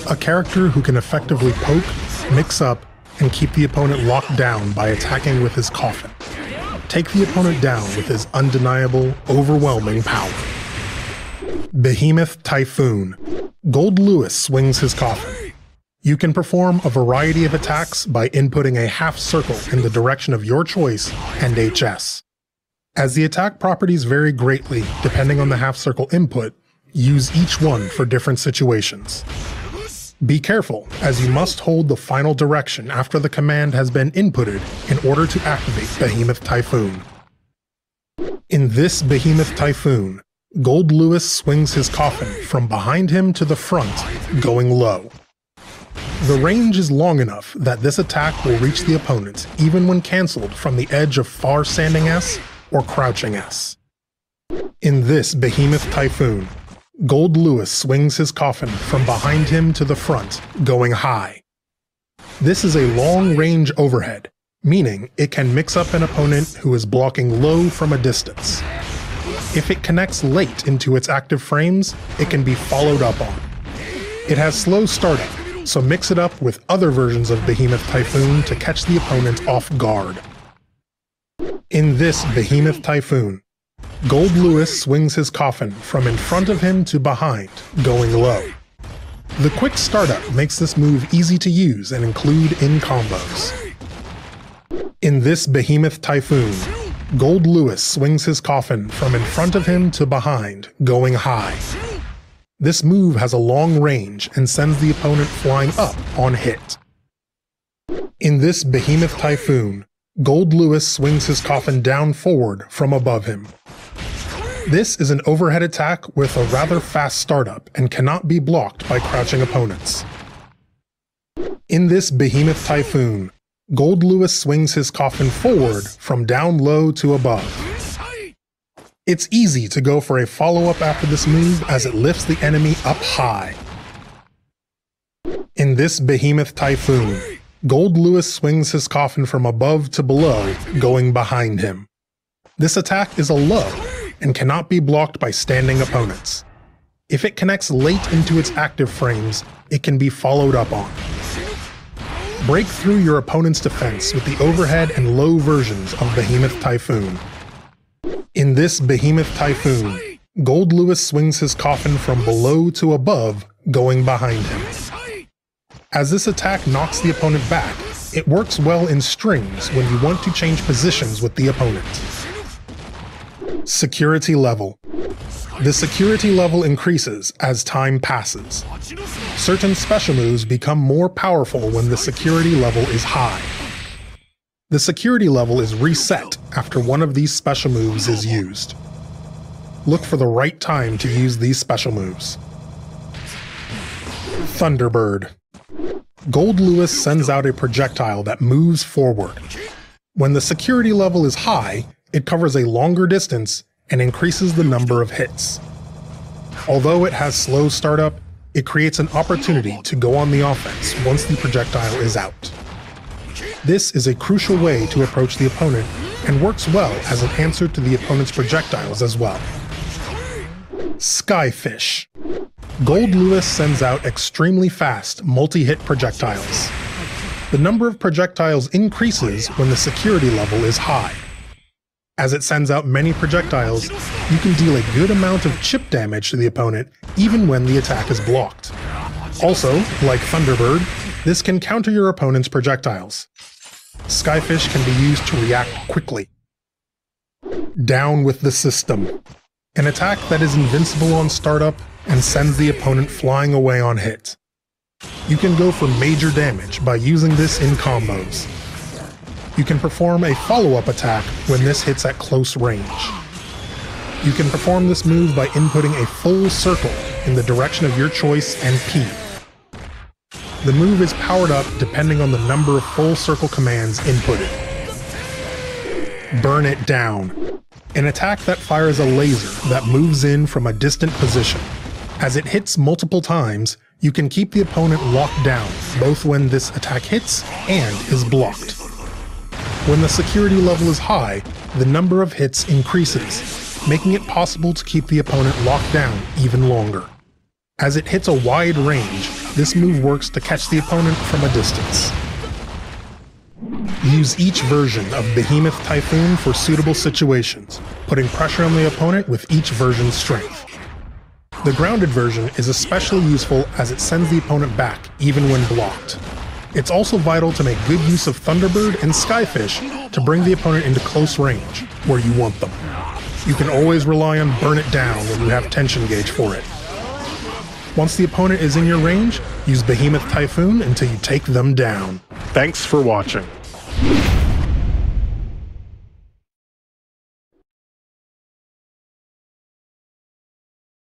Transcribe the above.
A character who can effectively poke, mix up, and keep the opponent locked down by attacking with his coffin. Take the opponent down with his undeniable, overwhelming power. Behemoth Typhoon. Gold Lewis swings his coffin. You can perform a variety of attacks by inputting a half circle in the direction of your choice and HS. As the attack properties vary greatly depending on the half circle input, use each one for different situations. Be careful, as you must hold the final direction after the command has been inputted in order to activate Behemoth Typhoon. In this Behemoth Typhoon, Gold Lewis swings his coffin from behind him to the front, going low. The range is long enough that this attack will reach the opponent even when cancelled from the edge of far standing S or crouching S. In this Behemoth Typhoon, Gold Lewis swings his coffin from behind him to the front, going high. This is a long-range overhead, meaning it can mix up an opponent who is blocking low from a distance. If it connects late into its active frames, it can be followed up on. It has slow startup, so mix it up with other versions of Behemoth Typhoon to catch the opponent off guard. In this Behemoth Typhoon, Gold Lewis swings his coffin from in front of him to behind, going low. The quick startup makes this move easy to use and include in combos. In this Behemoth Typhoon, Gold Lewis swings his coffin from in front of him to behind, going high. This move has a long range and sends the opponent flying up on hit. In this Behemoth Typhoon, Gold Lewis swings his coffin down forward from above him. This is an overhead attack with a rather fast startup and cannot be blocked by crouching opponents. In this Behemoth Typhoon, Gold Lewis swings his coffin forward from down low to above. It's easy to go for a follow-up after this move as it lifts the enemy up high. In this Behemoth Typhoon, Gold Lewis swings his coffin from above to below, going behind him. This attack is a low and cannot be blocked by standing opponents. If it connects late into its active frames, it can be followed up on. Break through your opponent's defense with the overhead and low versions of Behemoth Typhoon. In this Behemoth Typhoon, Gold Lewis swings his coffin from below to above, going behind him. As this attack knocks the opponent back, it works well in strings when you want to change positions with the opponent. Security level. The security level increases as time passes. Certain special moves become more powerful when the security level is high. The security level is reset after one of these special moves is used. Look for the right time to use these special moves. Thunderbird. Gold Lewis sends out a projectile that moves forward. When the security level is high, it covers a longer distance and increases the number of hits. Although it has slow startup, it creates an opportunity to go on the offense once the projectile is out. This is a crucial way to approach the opponent and works well as an answer to the opponent's projectiles as well. Skyfish. Gold Lewis sends out extremely fast multi-hit projectiles. The number of projectiles increases when the security level is high. As it sends out many projectiles, you can deal a good amount of chip damage to the opponent even when the attack is blocked. Also, like Thunderbird, this can counter your opponent's projectiles. Skyfish can be used to react quickly. Down with the System. An attack that is invincible on startup and sends the opponent flying away on hit. You can go for major damage by using this in combos. You can perform a follow-up attack when this hits at close range. You can perform this move by inputting a full circle in the direction of your choice and P. The move is powered up depending on the number of full circle commands inputted. Burn It Down. An attack that fires a laser that moves in from a distant position. As it hits multiple times, you can keep the opponent locked down, both when this attack hits and is blocked. When the security level is high, the number of hits increases, making it possible to keep the opponent locked down even longer. As it hits a wide range, this move works to catch the opponent from a distance. Use each version of Behemoth Typhoon for suitable situations, putting pressure on the opponent with each version's strength. The grounded version is especially useful as it sends the opponent back even when blocked. It's also vital to make good use of Thunderbird and Skyfish to bring the opponent into close range, where you want them. You can always rely on Burn It Down when you have tension gauge for it. Once the opponent is in your range, use Behemoth Typhoon until you take them down. Thanks for watching.